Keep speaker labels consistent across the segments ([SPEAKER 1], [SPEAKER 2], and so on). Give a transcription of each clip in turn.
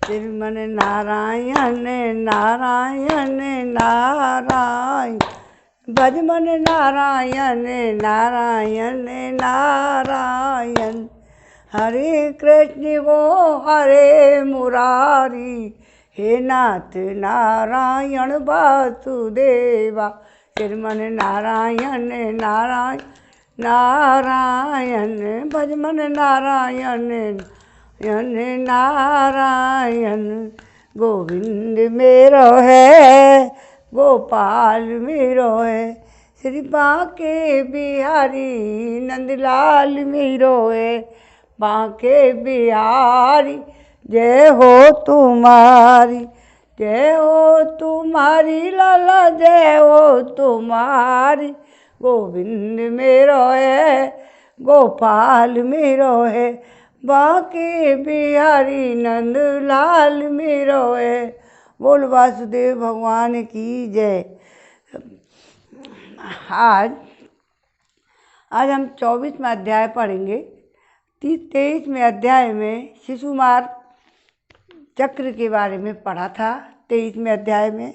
[SPEAKER 1] श्रीमन नारायण नारायण नारायण, भजमन नारायण नारायण नारायण। हरे कृष्ण गो हरे मुरारी, हे नाथ नारायण वासुदेवा। श्रीमन नारायण नारायण नारायण, भजमन नारायण नारायण। गोविंद मेरो है गोपाल मेरो है, श्री बांके बिहारी नंदलाल मेरो है। बांके बिहारी जय हो तुम्हारी, जय हो तुम्हारी लाला जय हो तुम्हारी। गोविंद मेरो है गोपाल मेरो है, बांके बिहारी नंदलाल मेरो है। बोल वासुदेव भगवान की जय। आज हम 24वें अध्याय पढ़ेंगे। 23वें अध्याय में शिशुमार चक्र के बारे में पढ़ा था। 23वें अध्याय में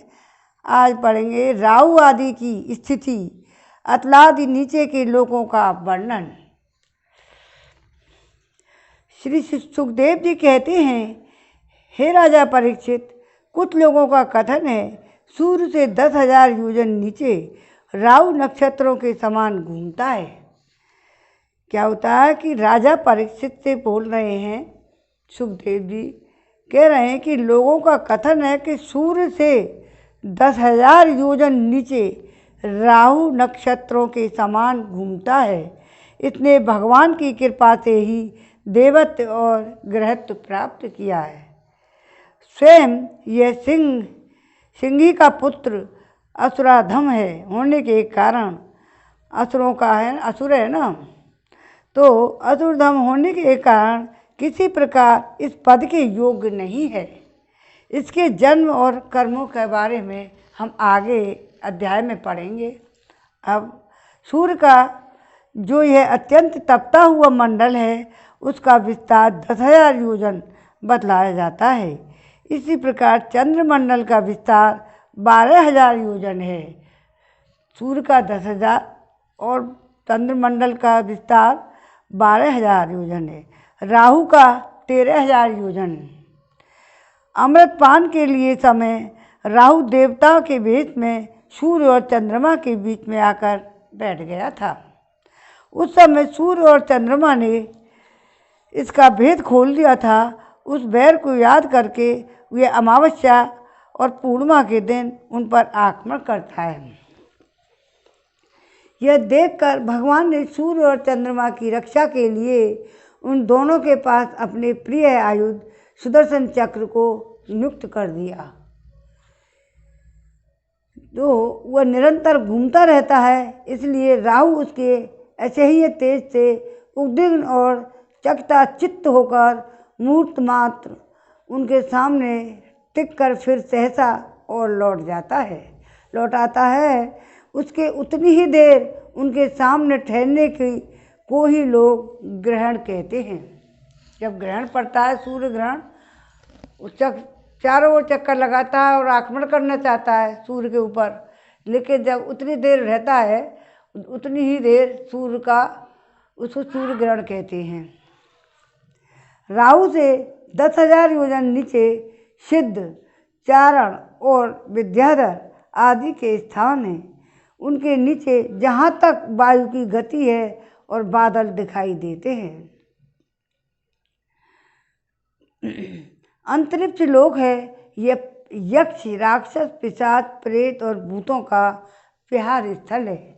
[SPEAKER 1] आज पढ़ेंगे राहु आदि की स्थिति, अतलादि नीचे के लोगों का वर्णन। श्री सुखदेव जी कहते हैं, हे राजा परीक्षित, कुछ लोगों का कथन है सूर्य से 10,000 योजन नीचे राहु नक्षत्रों के समान घूमता है। क्या होता है कि राजा परीक्षित से बोल रहे हैं, सुखदेव जी कह रहे हैं कि लोगों का कथन है कि सूर्य से 10,000 योजन नीचे राहु नक्षत्रों के समान घूमता है। इसने भगवान की कृपा से ही देवत्व और गृहत्व प्राप्त किया है। स्वयं यह सिंही का पुत्र असुराधम है होने के कारण, असुरों का है, असुर है ना, तो असुरधम होने के कारण किसी प्रकार इस पद के योग्य नहीं है। इसके जन्म और कर्मों के बारे में हम आगे अध्याय में पढ़ेंगे। अब सूर्य का जो यह अत्यंत तपता हुआ मंडल है, उसका विस्तार 10,000 योजन बतलाया जाता है। इसी प्रकार चंद्रमंडल का विस्तार 12,000 योजन है। सूर्य का 10,000 और चंद्रमंडल का विस्तार 12,000 योजन है। राहु का 13,000 योजन। अमृतपान के लिए समय राहु देवताओं के भेष में सूर्य और चंद्रमा के बीच में आकर बैठ गया था। उस समय सूर्य और चंद्रमा ने इसका भेद खोल दिया था। उस बैर को याद करके वे अमावस्या और पूर्णिमा के दिन उन पर आक्रमण करता है। यह देखकर भगवान ने सूर्य और चंद्रमा की रक्षा के लिए उन दोनों के पास अपने प्रिय आयुध सुदर्शन चक्र को नियुक्त कर दिया। तो वह निरंतर घूमता रहता है, इसलिए राहु उसके असह्य तेज से उद्विग्न और चकित होकर मूर्त मात्र उनके सामने टिक कर फिर सहसा और लौट आता है। उसके उतनी ही देर उनके सामने ठहरने की को ही लोग ग्रहण कहते हैं। जब ग्रहण पड़ता है, सूर्य ग्रहण, उस चारों ओर चक्कर लगाता है और आक्रमण करना चाहता है सूर्य के ऊपर, लेकिन जब उतनी देर रहता है, उतनी ही देर सूर्य का, उसको सूर्य ग्रहण कहते हैं। राहु से 10,000 योजन नीचे सिद्ध, चारण और विद्याधर आदि के स्थान हैं। उनके नीचे जहाँ तक वायु की गति है और बादल दिखाई देते हैं। अंतरिक्ष लोक है। यह यक्ष, राक्षस, पिशाच, प्रेत और भूतों का विहार स्थल है।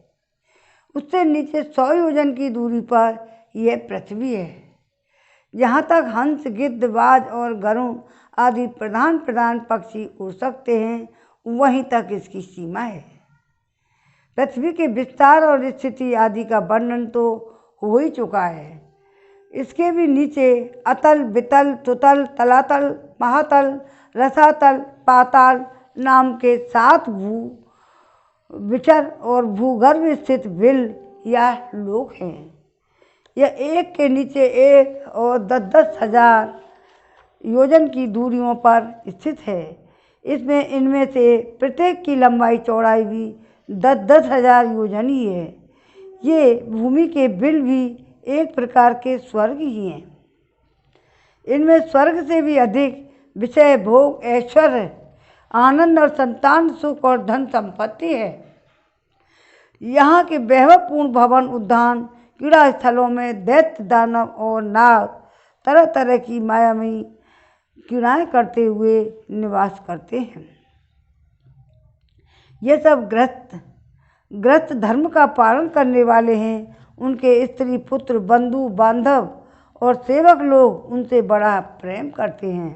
[SPEAKER 1] उससे नीचे 100 योजन की दूरी पर यह पृथ्वी है। जहाँ तक हंस, गिद्ध, बाज और गरुड़ आदि प्रधान पक्षी उड़ सकते हैं, वहीं तक इसकी सीमा है। पृथ्वी के विस्तार और स्थिति आदि का वर्णन तो हो ही चुका है। इसके भी नीचे अतल, वितल, तुतल, तलातल, महातल, रसातल, पाताल नाम के 7 विचर और भूगर्भ स्थित बिल या लोक हैं। यह एक के नीचे एक और 10,000 योजन की दूरियों पर स्थित है। इसमें इनमें से प्रत्येक की लंबाई चौड़ाई भी 10-10 हजार योजन ही है। ये भूमि के बिल भी एक प्रकार के स्वर्ग ही हैं। इनमें स्वर्ग से भी अधिक विषय भोग, ऐश्वर्य, आनंद और संतान सुख और धन संपत्ति है। यहाँ के वैभवपूर्ण भवन, उद्यान, क्रीड़ा स्थलों में दैत्य, दानव और नाग तरह तरह की मायामयी क्रीड़ाएं करते हुए निवास करते हैं। ये सब ग्रस्त धर्म का पालन करने वाले हैं। उनके स्त्री, पुत्र, बंधु बांधव और सेवक लोग उनसे बड़ा प्रेम करते हैं,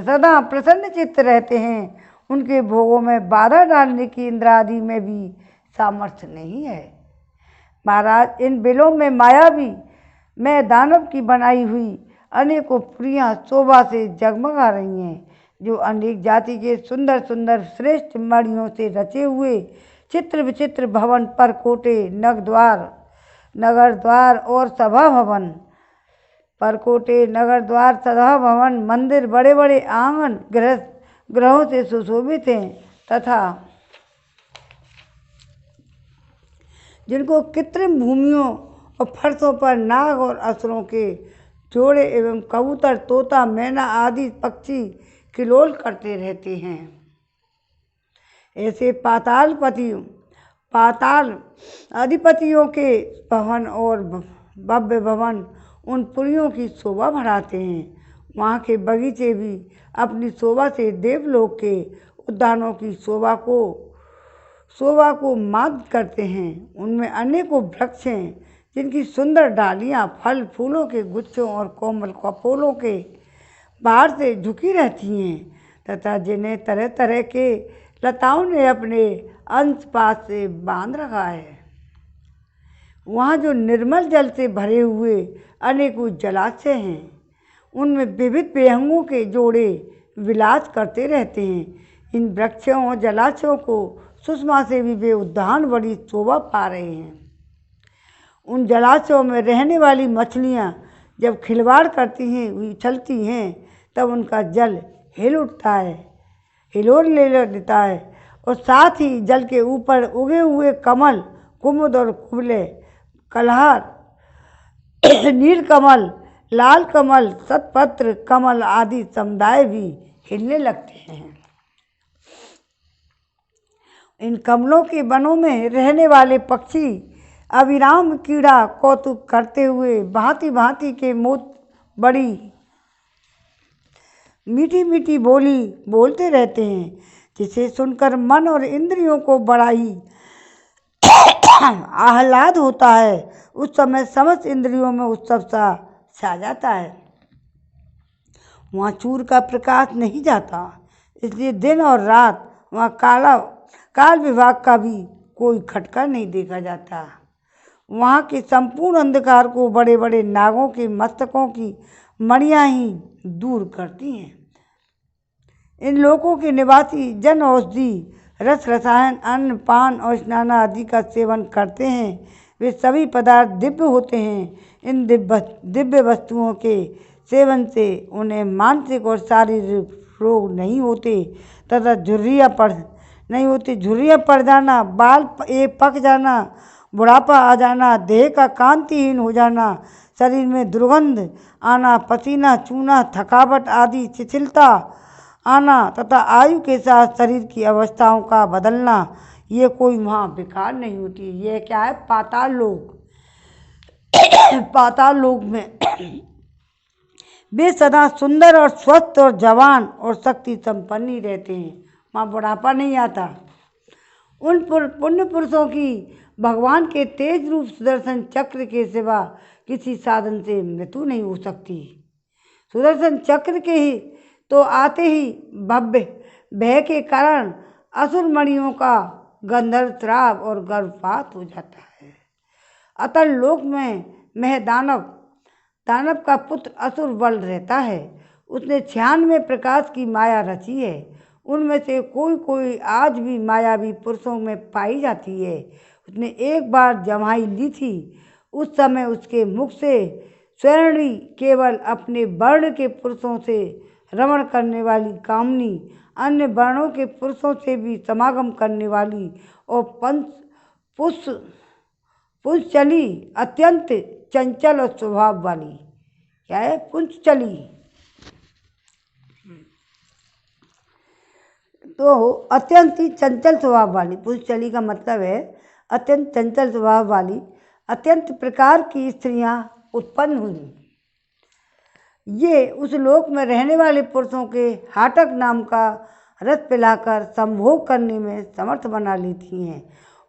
[SPEAKER 1] सदा प्रसन्न चित्त रहते हैं। उनके भोगों में बाधा डालने की इंद्र आदि में भी सामर्थ्य नहीं है। महाराज, इन बिलों में मायावी में दानव की बनाई हुई अनेकों पुरियाँ शोभा से जगमगा रही हैं, जो अनेक जाति के सुंदर सुंदर श्रेष्ठ मणियों से रचे हुए चित्र विचित्र भवन, परकोटे, नगर द्वार और सभा भवन, परकोटे, नगर द्वार, सभा भवन, मंदिर, बड़े बड़े आंगन ग्रहों से सुशोभित हैं तथा जिनको कृत्रिम भूमियों और फर्शों पर नाग और असुरों के जोड़े एवं कबूतर, तोता, मैना आदि पक्षी किलोल करते रहते हैं। ऐसे पाताल अधिपतियों के भवन और भव्य भवन उन पुरियों की शोभा बढ़ाते हैं। वहाँ के बगीचे भी अपनी शोभा से देवलोक के उद्यानों की शोभा को मात करते हैं। उनमें अनेकों वृक्ष हैं, जिनकी सुंदर डालियाँ फल फूलों के गुच्छों और कोमल कपोलों के बाहर से झुकी रहती हैं तथा जिन्हें तरह तरह के लताओं ने अपने अंश पास से बांध रखा है। वहाँ जो निर्मल जल से भरे हुए अनेकों जलाशय हैं, उनमें विविध विहंगों के जोड़े विलास करते रहते हैं। इन वृक्षों और जलाशयों को सुषमा से भी वे उद्यान बड़ी शोभा पा रहे हैं। उन जलाशयों में रहने वाली मछलियाँ जब खिलवाड़ करती हैं, उछलती हैं, तब उनका जल हिलोर ले लेता है और साथ ही जल के ऊपर उगे हुए कमल, कुमुद और कुबले, कलहार, नीलकमल, लाल कमल, शतपत्र कमल आदि समुदाय भी हिलने लगते हैं। इन कमलों के वनों में रहने वाले पक्षी अविराम कीड़ा कौतुक करते हुए भांति भांति के बड़ी मीठी मीठी बोली बोलते रहते हैं, जिसे सुनकर मन और इंद्रियों को बड़ा ही आह्लाद होता है। उस समय समस्त इंद्रियों में उत्सव सा छा जाता है। वहाँ सूर्य का प्रकाश नहीं जाता, इसलिए दिन और रात वहाँ काल विभाग का भी कोई खटका नहीं देखा जाता। वहाँ के संपूर्ण अंधकार को बड़े बड़े नागों के मस्तकों की मणियाँ ही दूर करती हैं। इन लोकों के निवासी जन औषधि, रस, रसायन, अन्न, पान और स्नान आदि का सेवन करते हैं। वे सभी पदार्थ दिव्य होते हैं। इन दिव्य वस्तुओं के सेवन से उन्हें मानसिक और शारीरिक रोग नहीं होते तथा झुर्रियाँ पड़ जाना, बाल पक जाना, बुढ़ापा आ जाना, देह का कांतिहीन हो जाना, शरीर में दुर्गंध आना, पसीना चूना, थकावट आदि शिथिलता आना तथा आयु के साथ शरीर की अवस्थाओं का बदलना, ये कोई वहाँ विकार नहीं होती। ये क्या है? पाताल लोक। पाताल लोक में वे सदा सुंदर और स्वस्थ और जवान और शक्ति संपन्न ही रहते हैं। वहाँ बुढ़ापा नहीं आता। उन पुण्य पुरुषों की भगवान के तेज रूप सुदर्शन चक्र के सिवा किसी साधन से मृत्यु नहीं हो सकती। सुदर्शन चक्र के ही तो आते ही भय के कारण असुर मणियों का गंधर्व श्राप और गर्भपात हो जाता है। अतल लोक में दानव का पुत्र असुर बल रहता है। उसने 96 प्रकाश की माया रची है। उनमें से कोई आज भी मायावी पुरुषों में पाई जाती है। उसने एक बार जमाई ली थी। उस समय उसके मुख से स्वर्णी केवल अपने वर्ण के पुरुषों से रमण करने वाली कामनी, अन्य वर्णों के पुरुषों से भी समागम करने वाली और पुंसचली अत्यंत चंचल और स्वभाव वाली। क्या है पुंसचली? तो अत्यंत ही चंचल स्वभाव वाली, पुंसचली का मतलब है अत्यंत चंचल स्वभाव वाली अत्यंत प्रकार की स्त्रियां उत्पन्न हुई। ये उस लोक में रहने वाले पुरुषों के हाटक नाम का रस पिलाकर संभोग करने में समर्थ बना लेती हैं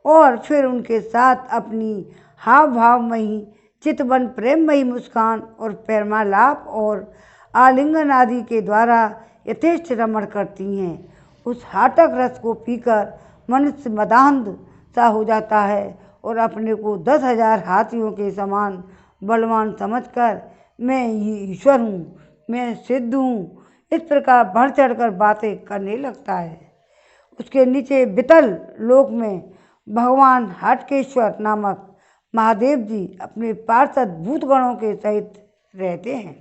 [SPEAKER 1] और फिर उनके साथ अपनी हाव भावमयी चितवन प्रेममयी मुस्कान और प्रेमालाप और आलिंगन आदि के द्वारा यथेष्ट रमण करती हैं। उस हाटक रस को पीकर मनुष्य मदान्ध सा हो जाता है और अपने को 10,000 हाथियों के समान बलवान समझकर मैं ईश्वर हूँ, मैं सिद्ध हूँ, इस प्रकार बढ़ चढ़कर बातें करने लगता है। उसके नीचे वितल लोक में भगवान हटकेश्वर नामक महादेव जी अपने पार्षद भूतगणों के सहित रहते हैं।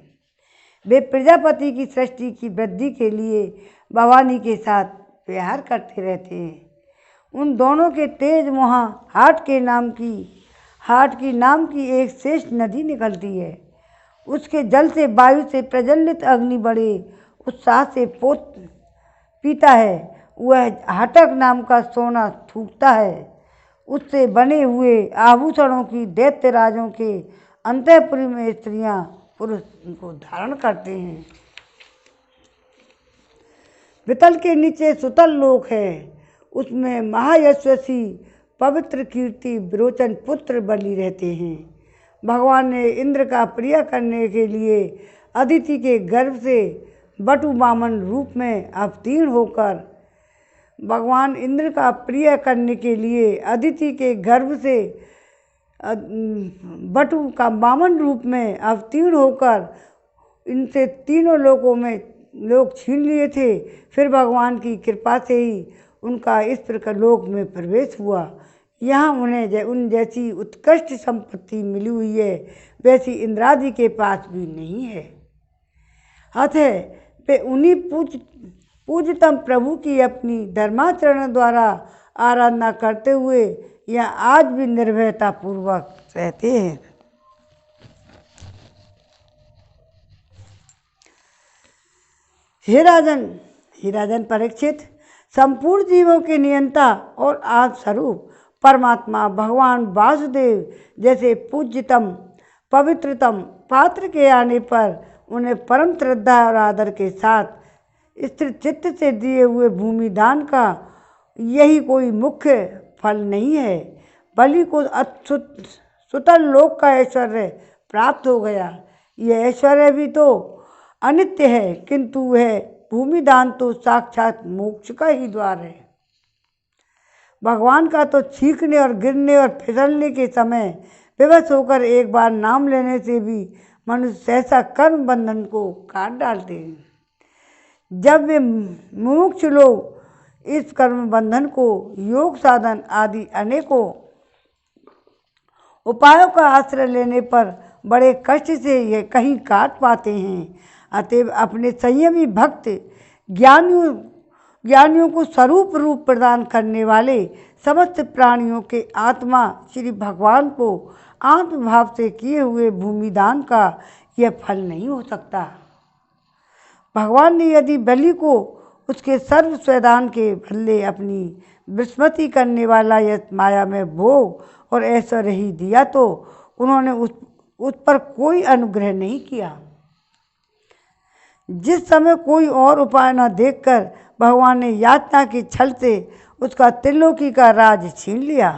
[SPEAKER 1] वे प्रजापति की सृष्टि की वृद्धि के लिए भवानी के साथ व्यवहार करते रहते हैं। उन दोनों के तेज वहाँ हाट की नाम की एक श्रेष्ठ नदी निकलती है। उसके जल से वायु से प्रज्वलित अग्नि बड़े उत्साह से पोत पीता है। वह हाटक नाम का सोना थूकता है। उससे बने हुए आभूषणों की दैत्यराजों के अंतःपुरी में स्त्रियां पुरुष को धारण करते हैं। वितल के नीचे सुतल लोक है। उसमें महायशस्वी पवित्र कीर्ति विरोचन पुत्र बलि रहते हैं। भगवान ने इंद्र का प्रिय करने के लिए अदिति के गर्भ से बटु वामन रूप में अवतीर्ण होकर भगवान इंद्र का प्रिय करने के लिए अदिति के गर्भ से बटु का वामन रूप में अवतीर्ण होकर इनसे तीनों लोकों में लोक छीन लिए थे। फिर भगवान की कृपा से ही उनका इस प्रकार लोक में प्रवेश हुआ। यहाँ उन्हें उन जैसी उत्कृष्ट संपत्ति मिली हुई है वैसी इंद्रादि के पास भी नहीं है। अतः वे उन्हीं पूज्यतम प्रभु की अपनी धर्माचरण द्वारा आराधना करते हुए यहाँ आज भी निर्भयता पूर्वक रहते हैं। हे राजन परीक्षित, संपूर्ण जीवों के नियंता और आद स्वरूप परमात्मा भगवान वासुदेव जैसे पूज्यतम पवित्रतम पात्र के आने पर उन्हें परम श्रद्धा और आदर के साथ स्थिर चित्त से दिए हुए भूमि दान का यही कोई मुख्य फल नहीं है। बलि को सुतल लोक का ऐश्वर्य प्राप्त हो गया। यह ऐश्वर्य भी तो अनित्य है, किंतु वह भूमि दान तो साक्षात मोक्ष का ही द्वार है। भगवान का तो छींकने और गिरने और फिसलने के समय विवश होकर एक बार नाम लेने से भी मनुष्य सहसा कर्म बंधन को काट डालते हैं। जब वे मुमुक्ष लोग इस कर्म बंधन को योग साधन आदि अनेकों उपायों का आश्रय लेने पर बड़े कष्ट से ये कहीं काट पाते हैं। अतएव अपने संयमी भक्त ज्ञानियों को स्वरूप रूप प्रदान करने वाले समस्त प्राणियों के आत्मा श्री भगवान को आत्मभाव से किए हुए भूमिदान का यह फल नहीं हो सकता। भगवान ने यदि बलि को उसके सर्व स्वदान के बदले अपनी विस्मृति करने वाला यह माया में भोग और ऐश्वर्य ही दिया तो उन्होंने उस पर कोई अनुग्रह नहीं किया। जिस समय कोई और उपाय न देखकर भगवान ने यातना के छल से उसका त्रिलोकी का राज छीन लिया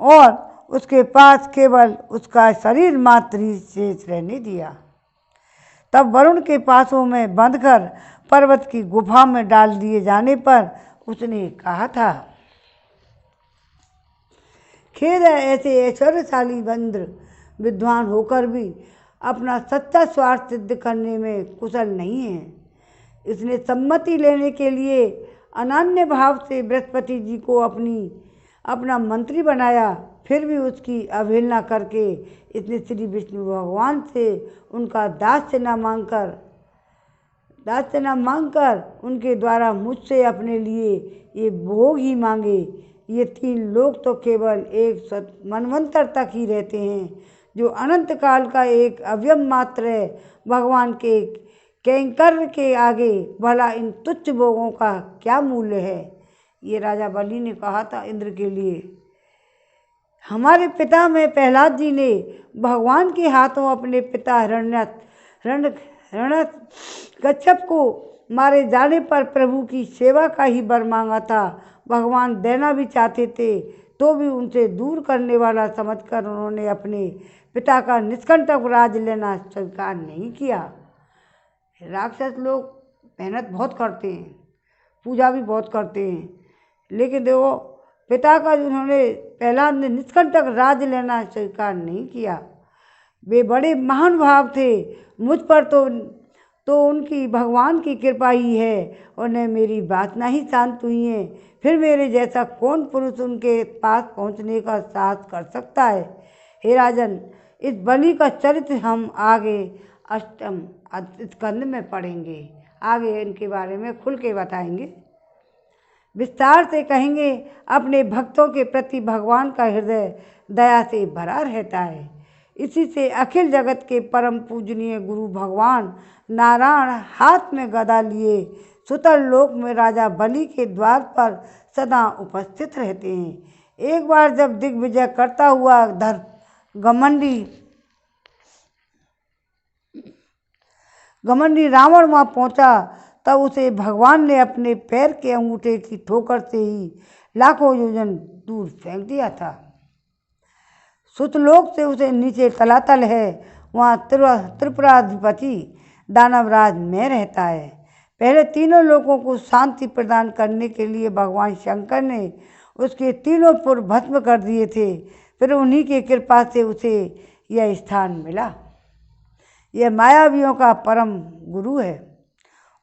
[SPEAKER 1] और उसके पास केवल उसका शरीर मात्र ही शेष रहने दिया। तब वरुण के पासों में बंधकर पर्वत की गुफा में डाल दिए जाने पर उसने कहा था, खेद है ऐसे ऐश्वर्यशाली बंद्र विद्वान होकर भी अपना सच्चा स्वार्थ सिद्ध करने में कुशल नहीं है। इसने सम्मति लेने के लिए अनन्य भाव से बृहस्पति जी को अपना मंत्री बनाया, फिर भी उसकी अवहेलना करके इसने श्री विष्णु भगवान से उनका दास्य न मांगकर उनके द्वारा मुझसे अपने लिए ये भोग ही मांगे। ये 3 लोग तो केवल एक मनवंतर तक ही रहते हैं, जो अनंत काल का एक अवयव मात्र है। भगवान के कैंकर के आगे भला इन तुच्छ भोगों का क्या मूल्य है। ये राजा बलि ने कहा था इंद्र के लिए। हमारे पिता में प्रहलाद जी ने भगवान के हाथों अपने पिता हिरण्यकश्यप को मारे जाने पर प्रभु की सेवा का ही वर मांगा था। भगवान देना भी चाहते थे तो भी उनसे दूर करने वाला समझकर उन्होंने अपने पिता का निष्कंटक राज लेना स्वीकार नहीं किया। राक्षस लोग मेहनत बहुत करते हैं, पूजा भी बहुत करते हैं, लेकिन देखो पिता का उन्होंने प्रहलाद ने निष्कंटक राज लेना स्वीकार नहीं किया। वे बड़े महान भाव थे। मुझ पर तो उनकी भगवान की कृपा ही है। उन्हें मेरी वासना ही शांत हुई है। फिर मेरे जैसा कौन पुरुष उनके पास पहुंचने का साहस कर सकता है। हे राजन, इस बलि का चरित्र हम आगे 8वें स्कंद में पढ़ेंगे। आगे इनके बारे में खुल के बताएंगे, विस्तार से कहेंगे। अपने भक्तों के प्रति भगवान का हृदय दया से भरा रहता है। इसी से अखिल जगत के परम पूजनीय गुरु भगवान नारायण हाथ में गदा लिए सुतर लोक में राजा बलि के द्वार पर सदा उपस्थित रहते हैं। एक बार जब दिग्विजय करता हुआ घमंडी रावण वहाँ पहुँचा, तब उसे भगवान ने अपने पैर के अंगूठे की ठोकर से ही लाखों योजन दूर फेंक दिया था। सुतलोक से उसे नीचे तलातल है, वहाँ त्रिपुराधिपति दानवराज में रहता है। पहले तीनों लोगों को शांति प्रदान करने के लिए भगवान शंकर ने उसके तीनों पुर भस्म कर दिए थे। फिर उन्हीं की कृपा से उसे यह स्थान मिला। यह मायावियों का परम गुरु है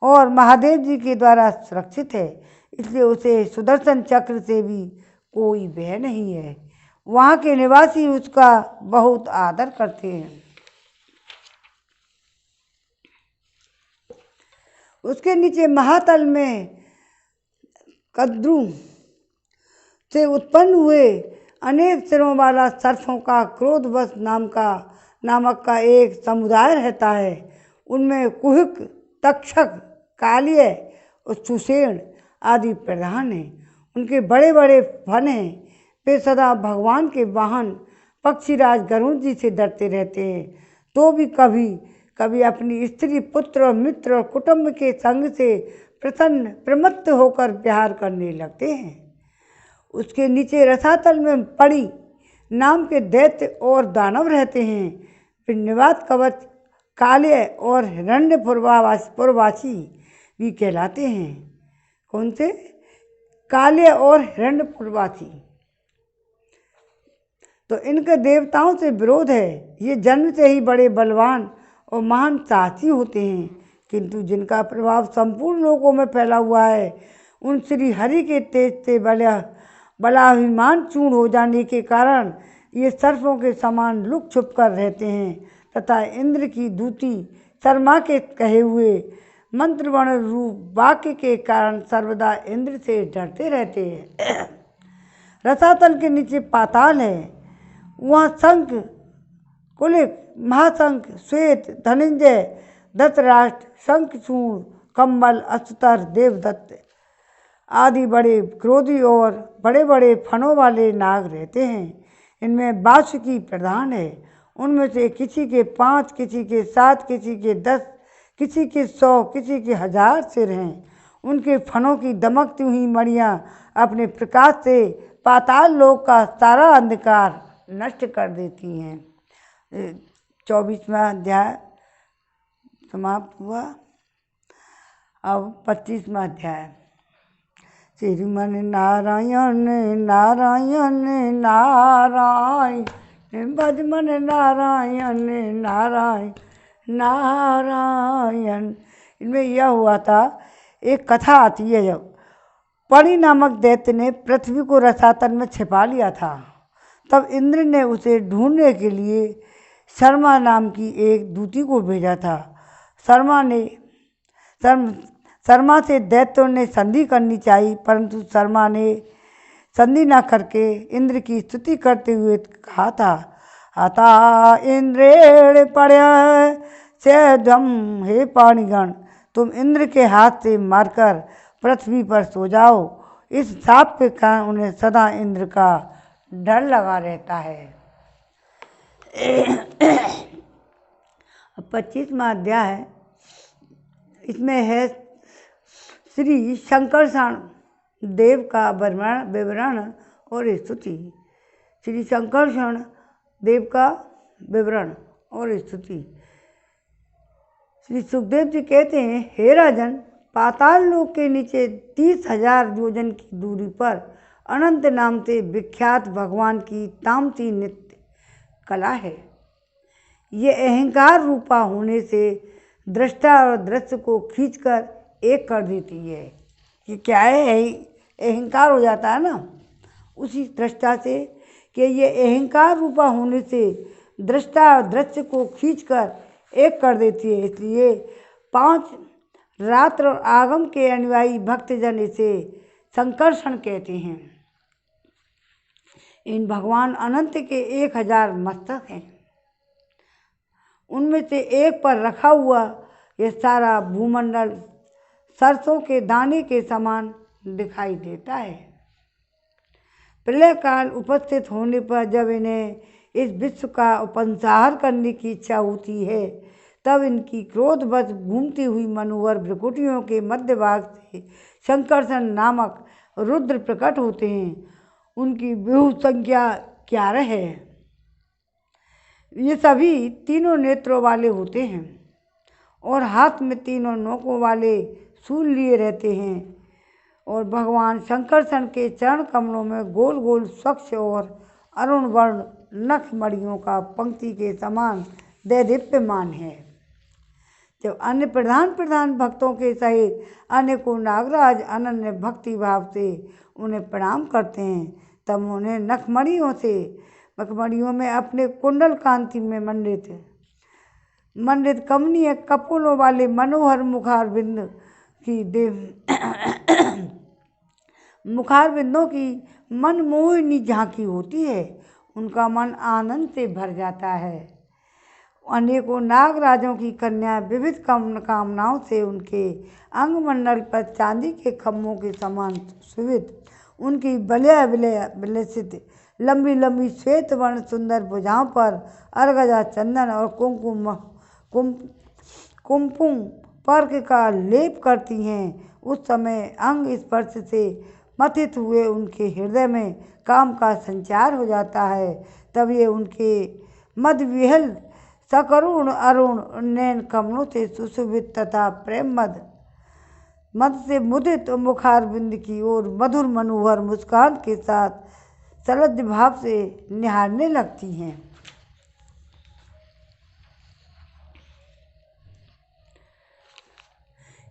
[SPEAKER 1] और महादेव जी के द्वारा सुरक्षित है, इसलिए उसे सुदर्शन चक्र से भी कोई भय नहीं है। वहाँ के निवासी उसका बहुत आदर करते हैं। उसके नीचे महातल में कद्रू से उत्पन्न हुए अनेक सिरों वाला सर्पों का क्रोधवश नामक का एक समुदाय रहता है। उनमें कुहक, तक्षक, कालिय और सुषेण आदि प्रधान हैं। उनके बड़े बड़े फन हैं। वे सदा भगवान के वाहन पक्षीराज गरुड़ जी से डरते रहते हैं, तो भी कभी कभी अपनी स्त्री, पुत्र और मित्र और कुटुंब के संग से प्रमत्त होकर विहार करने लगते हैं। उसके नीचे रसातल में पड़ी नाम के दैत्य और दानव रहते हैं। फिर निवात कवच काले और हिरण्यपुरवासी भी कहलाते हैं। कौन से? काले और हिरण्यपुरवासी। तो इनके देवताओं से विरोध है। ये जन्म से ही बड़े बलवान और महान साहसी होते हैं, किंतु जिनका प्रभाव संपूर्ण लोकों में फैला हुआ है, उन श्री हरि के तेज से बलाभिमान चूर्ण हो जाने के कारण ये सर्पों के समान लुक छुप कर रहते हैं तथा इंद्र की दूती शर्मा के कहे हुए मंत्रवण रूप वाक्य के कारण सर्वदा इंद्र से डरते रहते हैं। रसातल के नीचे पाताल है। वहाँ शंख, कुलिक, महाशंख, श्वेत, धनंजय, धृतराष्ट्र, शंखचूर्ण, कम्बल, अस्तुतर, देवदत्त आदि बड़े क्रोधी और बड़े बड़े फनों वाले नाग रहते हैं। इनमें वासुकी प्रधान है। उनमें से किसी के 5, किसी के 7, किसी के 10, किसी के 100, किसी के 1000 सिर हैं। उनके फनों की दमकती हुई मणियाँ अपने प्रकाश से पाताल लोक का सारा अंधकार नष्ट कर देती हैं। 24वां अध्याय समाप्त हुआ। अब 25वां अध्याय। श्रीमन नारायण नारायण नारायण, भजमन नारायण नारायण नारायण। इनमें यह हुआ था, एक कथा आती है, जब पणि नामक दैत्य ने पृथ्वी को रसातल में छिपा लिया था, तब इंद्र ने उसे ढूंढने के लिए शर्मा नाम की एक दूती को भेजा था। शर्मा से दैत्यों ने संधि करनी चाहिए, परंतु शर्मा ने संधि न करके इंद्र की स्तुति करते हुए कहा था, अता इंद्रेण पड़या सेधम, हे पाणिगण, तुम इंद्र के हाथ से मारकर पृथ्वी पर सो जाओ। इस शाप के कारण उन्हें सदा इंद्र का डर लगा रहता है। 25वां अध्याय है, इसमें है श्री शंकरषण देव का विवरण और स्तुति। श्री शंकरषण देव का विवरण और स्तुति। श्री सुखदेव जी कहते हैं, हे राजन, पाताल लोक के नीचे 30,000 योजन की दूरी पर अनंत नाम से विख्यात भगवान की तामसी नित्य कला है। ये अहंकार रूपा होने से दृष्टा और दृश्य को खींचकर एक कर देती है। कि क्या है, अहंकार हो जाता है ना उसी दृष्टा से, कि ये अहंकार रूपा होने से दृष्टा और दृश्य को खींचकर एक कर देती है। इसलिए 5 रात्र और आगम के अनुयायी भक्तजन इसे संकर्षण कहते हैं। इन भगवान अनंत के 1000 मस्तक हैं। उनमें से एक पर रखा हुआ यह सारा भूमंडल सरसों के दाने के समान दिखाई देता है। प्रलय काल उपस्थित होने पर जब इन्हें इस विश्व का उपसंहार करने की इच्छा होती है, तब इनकी क्रोधवश घूमती हुई मनोहर भ्रिकुटियों के मध्य भाग से शंकरषण नामक रुद्र प्रकट होते हैं। उनकी व्यूह संख्या 11 है। ये सभी तीनों नेत्रों वाले होते हैं और हाथ में तीनों नोकों वाले शूल लिए रहते हैं। और भगवान शंकरषण के चरण कमलों में गोल गोल स्वच्छ और अरुण वर्ण नख मणियों का पंक्ति के समान दैदीप्यमान है। जब अन्य प्रधान भक्तों के सहित अनेकों नागराज अनन्य भक्ति भाव से उन्हें प्रणाम करते हैं, तब उन्हें नखमणियों में अपने कुंडल कांति में मंडित कमनीय कपोलों वाले मनोहर मुखारबिंदों की मनमोहिनी झांकी होती है। उनका मन आनंद से भर जाता है। अनेकों नागराजों की कन्या विविध कामनाओं से उनके अंगमंडल पर चांदी के खम्भों के समान सुविध, उनकी विलसित लंबी लंबी श्वेत वर्ण सुंदर भुजाओं पर अर्गजा चंदन और कुमकुम पर्क का लेप करती हैं। उस समय अंग स्पर्श से मथित हुए उनके हृदय में काम का संचार हो जाता है। तब ये उनके मदविहल सकरुण अरुण नैन कमलों से सुशोभित तथा प्रेम मद से मुदित मुखारबिंद की ओर मधुर मनोहर मुस्कान के साथ सलज्ज भाव से निहारने लगती हैं।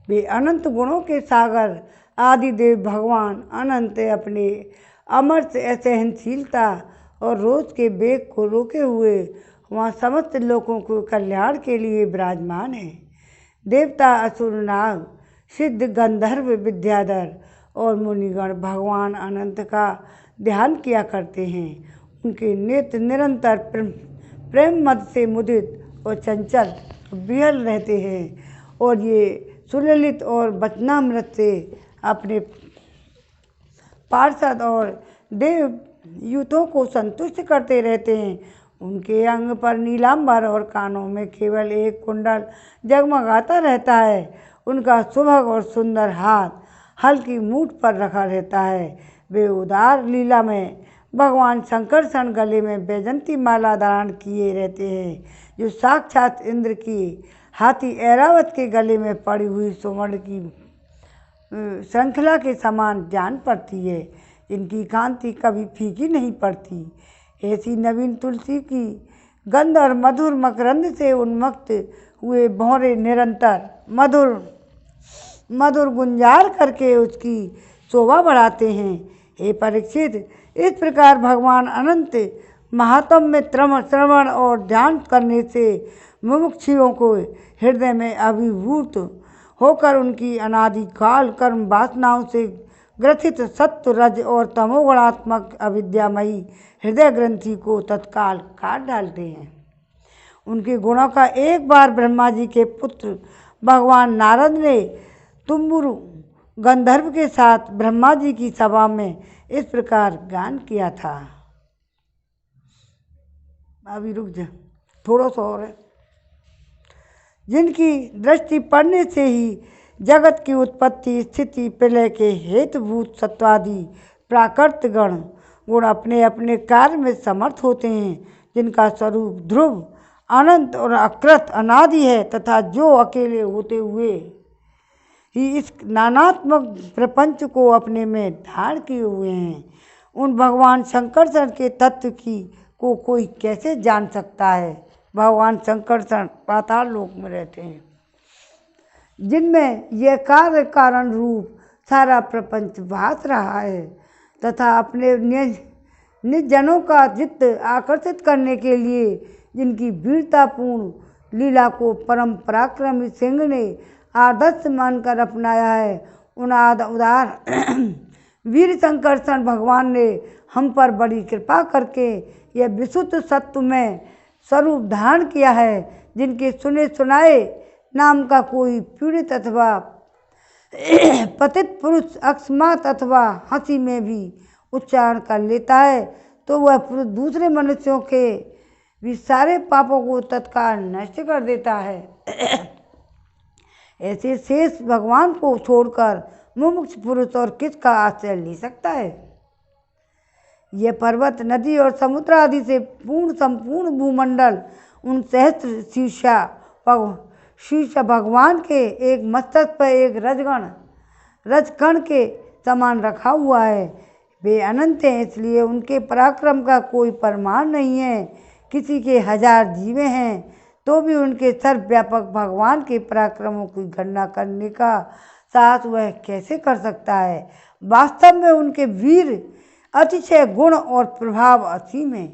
[SPEAKER 1] वे अनंत गुणों के सागर आदिदेव भगवान अनंत अपने अमर्त्य असहनशीलता और रोज के वेग को रोके हुए वहाँ समस्त लोगों को कल्याण के लिए विराजमान है। देवता असुर नाग सिद्ध गंधर्व विद्याधर और मुनिगण भगवान अनंत का ध्यान किया करते हैं। उनके नेत्र निरंतर प्रेम मद से मुदित और चंचल विहल रहते हैं और ये सुललित और वचनामृत से अपने पार्षद और देवयूतों को संतुष्ट करते रहते हैं। उनके अंग पर नीलांबर और कानों में केवल एक कुंडल जगमगाता रहता है। उनका सुभग और सुंदर हाथ हल्की मूठ पर रखा रहता है। वे उदार लीला में भगवान शंकरषण गले में वैजंती माला धारण किए रहते हैं, जो साक्षात इंद्र की हाथी ऐरावत के गले में पड़ी हुई सुवर्ण की श्रृंखला के समान जान पड़ती है। इनकी कांति कभी फीकी नहीं पड़ती। ऐसी नवीन तुलसी की गंध और मधुर मकरंद से उन्मक्त हुए भौरे निरंतर मधुर गुंजार करके उसकी शोभा बढ़ाते हैं। हे परीक्षित, इस प्रकार भगवान अनंत महात्म में श्रवण और ध्यान करने से मुमुक्षुओं को हृदय में अभिभूत होकर उनकी अनादिकाल कर्म वासनाओं से ग्रथित सत्व रज और तमोगुणात्मक अविद्यामयी हृदय ग्रंथि को तत्काल काट डालते हैं। उनके गुणों का एक बार ब्रह्मा जी के पुत्र भगवान नारद ने तुम्बुरु गंधर्व के साथ ब्रह्मा जी की सभा में इस प्रकार गान किया था। अभी रुक जा, थोड़ा सा और है। जिनकी दृष्टि पड़ने से ही जगत की उत्पत्ति स्थिति प्रलय के हेतुभूत सत्वादि प्राकृत गुण अपने अपने कार्य में समर्थ होते हैं, जिनका स्वरूप ध्रुव अनंत और अकृत अनादि है तथा जो अकेले होते हुए ही इस नानात्मक प्रपंच को अपने में धारण किए हुए हैं, उन भगवान शंकरचरण के तत्व की को कोई कैसे जान सकता है। भगवान शंकरचरण पाताल लोक में रहते हैं, जिनमें यह कार्य कारण रूप सारा प्रपंच भास रहा है तथा अपने निज जनों का चित्त आकर्षित करने के लिए जिनकी वीरतापूर्ण लीला को परम पराक्रमी सिंह ने आदर्श मानकर अपनाया है, उन उदार वीर शंकरचरण भगवान ने हम पर बड़ी कृपा करके यह विशुद्ध सत्व में स्वरूप धारण किया है, जिनके सुने सुनाए नाम का कोई पीड़ित अथवा पतित पुरुष अकस्मात अथवा हंसी में भी उच्चारण कर लेता है तो वह पुरुष दूसरे मनुष्यों के भी सारे पापों को तत्काल नष्ट कर देता है। ऐसे शेष भगवान को छोड़कर मुमुक्ष पुरुष और किसका आश्रय ले सकता है। यह पर्वत नदी और समुद्र आदि से पूर्ण संपूर्ण भूमंडल उन सहस्त्र शीर्ष भगवान के एक मस्तक पर एक रजकण के समान रखा हुआ है। वे अनंत हैं, इसलिए उनके पराक्रम का कोई प्रमाण नहीं है। किसी के 1000 जीवे हैं तो भी उनके सर्वव्यापक भगवान के पराक्रमों की गणना करने का साहस वह कैसे कर सकता है। वास्तव में उनके वीर अतिशय गुण और प्रभाव असीम है।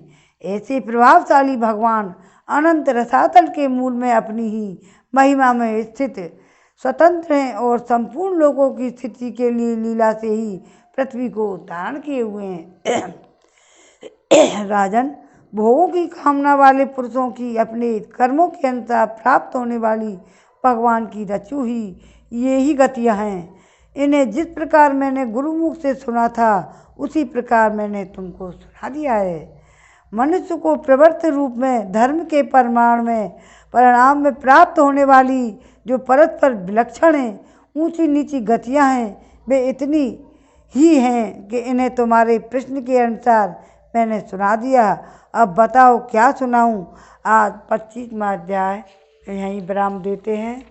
[SPEAKER 1] ऐसे प्रभावशाली भगवान अनंत रसातल के मूल में अपनी ही महिमा में स्थित स्वतंत्र हैं और संपूर्ण लोगों की स्थिति के लिए लीला से ही पृथ्वी को धारण किए हुए हैं। राजन, भोगों की कामना वाले पुरुषों की अपने कर्मों के अनुसार प्राप्त होने वाली भगवान की रची हुई ये ही गतियाँ हैं। इन्हें जिस प्रकार मैंने गुरुमुख से सुना था उसी प्रकार मैंने तुमको सुना दिया है। मनुष्य को प्रवृत्ति रूप में धर्म के परिणाम में प्राप्त होने वाली जो परस्पर विलक्षण हैं ऊंची नीची गतियाँ हैं, वे इतनी ही हैं कि इन्हें तुम्हारे प्रश्न के अनुसार मैंने सुना दिया। अब बताओ क्या सुनाऊं। आज 25वां अध्याय यहीं विराम देते हैं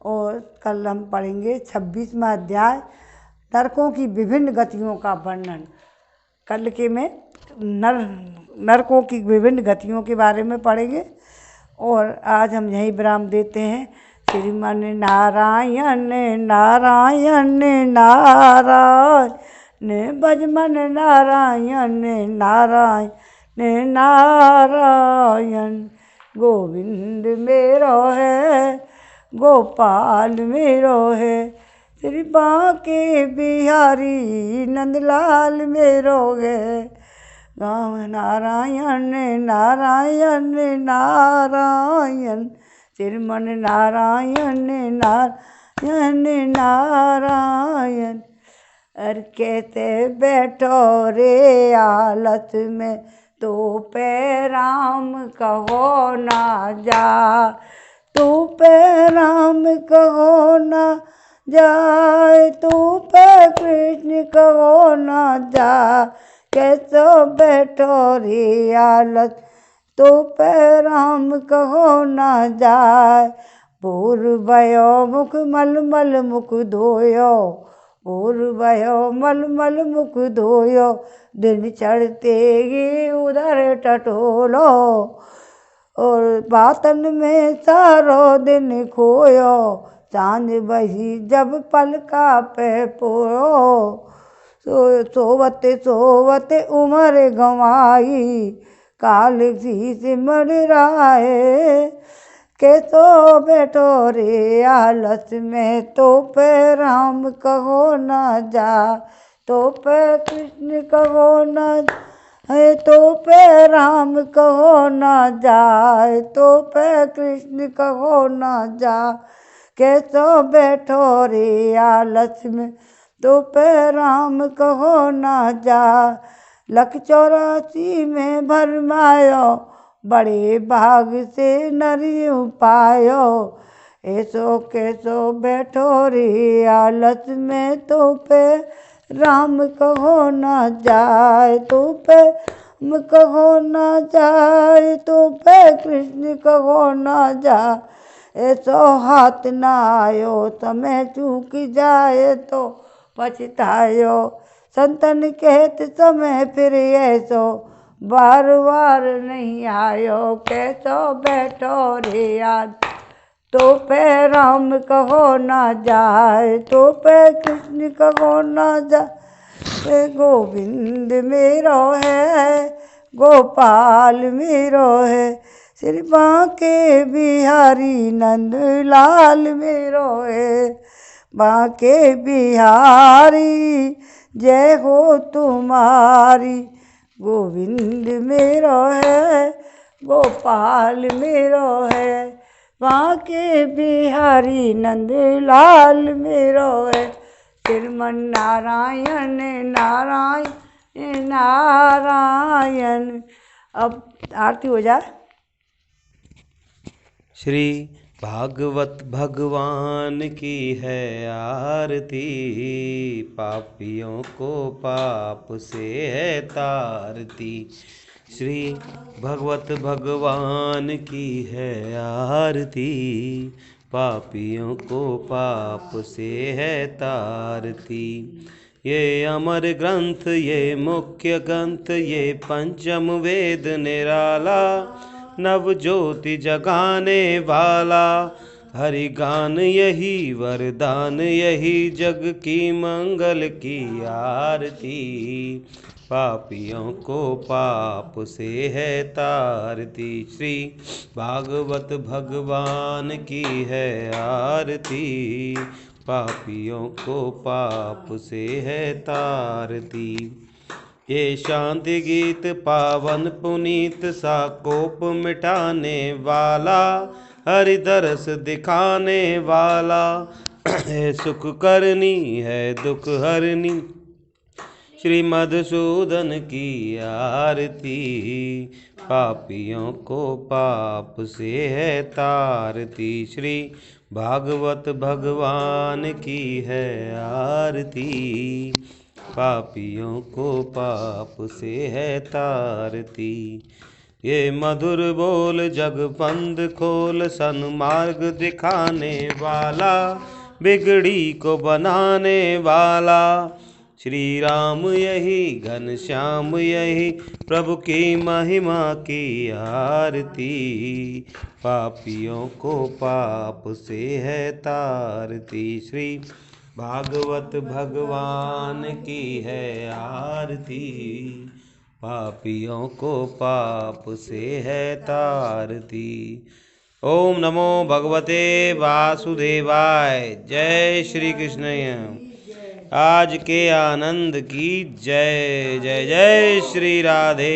[SPEAKER 1] और कल हम पढ़ेंगे 26वां अध्याय नरकों की विभिन्न गतियों का वर्णन। कल के में नरकों की विभिन्न गतियों के बारे में पढ़ेंगे और आज हम यहीं विराम देते हैं। श्रीमन नारायण नारायण नारायण भजमन नारायण नारायण नारायण। गोविंद मेरो है गोपाल मेरो है, श्री बांके बिहारी नंदलाल मेरो है। गाँव नारायण नारायण नारायण, श्रीमन नारायण नारायण नारायण। अरे कैसे बैठो रे आलस में तो पे राम कहो ना जा, तो पे राम कहो ना जाए, तो पे कृष्ण कहो ना जा। कैसो बैठो रे आलस तो पे राम कहो ना जाए। भूर भयो मुख मल मुख धोयो, भूर भयो मल मुख धोयो। दिन चढ़ते ही उधर टटोलो और बातन में सारो दिन खोयो। सांझ बही जब पलका पे पोरो, सोवते सोवते उम्र गंवाई, काल शीश मडराए। के तो बैठो रे आलस में, तो पे राम कहो न जा, तो पे कृष्ण कहो न है, तो पे राम कहो न जाए, तो पे कृष्ण कहो न जा। कैसो बैठो रे आलस में, तो पे राम कहो न जा। लख 84 में भरमायो, बड़े भाग से नरियु पायो। ऐसो कैसो बैठो रे आलस में, तो पे राम कहो न जाए, तो पे कहो न जाए, तो पे कृष्ण कहो न जा। ऐसो हाथ न आयो, समय चूक जाए तो पछतायो। संतन कहत समय फिर ऐसो, बार बार नहीं आयो। कैसो बैठो रे याद, तो पे राम कहो न जाए, तो पे कृष्ण कहो न जाए। गोविंद मेरो है, गोपाल मेरो है, श्री बांके बिहारी नंद लाल मेरो है। बांके बिहारी जय हो तुम्हारी, गोविंद मेरो है, गोपाल मेरो है, बांके बिहारी नंद लाल मेरो है। श्रीमन नारायण नारायण नारायण। अब आरती हो जाए।
[SPEAKER 2] श्री भागवत भगवान की है आरती, पापियों को पाप से है तारती। श्री भगवत भगवान की है आरती, पापियों को पाप से है तारती। ये अमर ग्रंथ ये मुख्य ग्रंथ, ये पंचम वेद निराला, नव ज्योति जगाने वाला। हरि गान यही वरदान, यही जग की मंगल की आरती। पापियों को पाप से है तारती, श्री भागवत भगवान की है आरती। पापियों को पाप से है तारती। ये शांति गीत पावन पुनीत सा कोप मिटाने वाला, हरि दरस दिखाने वाला। है सुख करनी है दुख हरनी, श्री मधुसूदन की आरती। पापियों को पाप से है तारती, श्री भागवत भगवान की है आरती। पापियों को पाप से है तारती। ये मधुर बोल जगबंद खोल, सन्मार्ग दिखाने वाला, बिगड़ी को बनाने वाला। श्री राम यही घनश्याम यही, प्रभु की महिमा की आरती। पापियों को पाप से है तारती, श्री भागवत भगवान की है आरती। पापियों को पाप से है तारती। ओम नमो भगवते वासुदेवाय। जय श्री कृष्ण। आज के आनंद की जय। जय जय श्री राधे।